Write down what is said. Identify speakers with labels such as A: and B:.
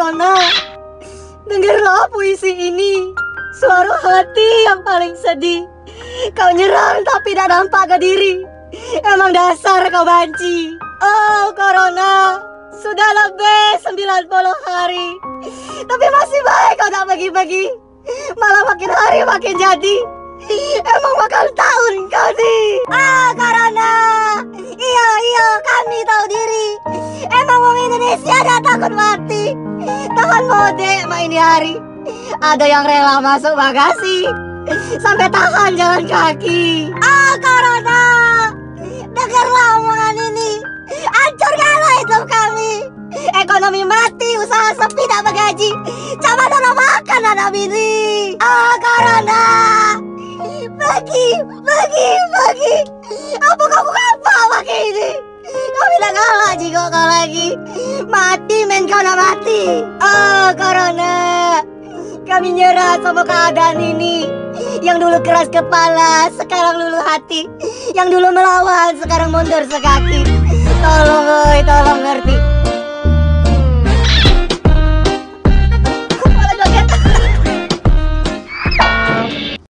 A: Corona, dengarlah puisi ini. Suara hati yang paling sedih. Kau nyerang tapi tak nampak ke diri. Emang dasar kau banci. Oh Corona, sudah lebih 90 hari, tapi masih baik kau tak bagi-bagi. Malah makin hari makin jadi. Emang makan tahun kau nih. Corona, iya kami tahu diri. Emang orang Indonesia dah takut mati. Tahan mode mak ini hari. Ada yang rela masuk bagasi sampai tahan jalan kaki. Corona, dengarlah omongan ini. Hancurkanlah hidup kami. Ekonomi mati, usaha sepi tak bergaji. Coba tolong makan anak bini. Corona, pergi. Apa kamu apa pakai ini? Kau bilang kalah jika kau lagi mati, men kau nak mati. Corona, kami nyerah sama keadaan ini. Yang dulu keras kepala, sekarang luluh hati. Yang dulu melawan, sekarang mundur sekaki. Tolong ngerti.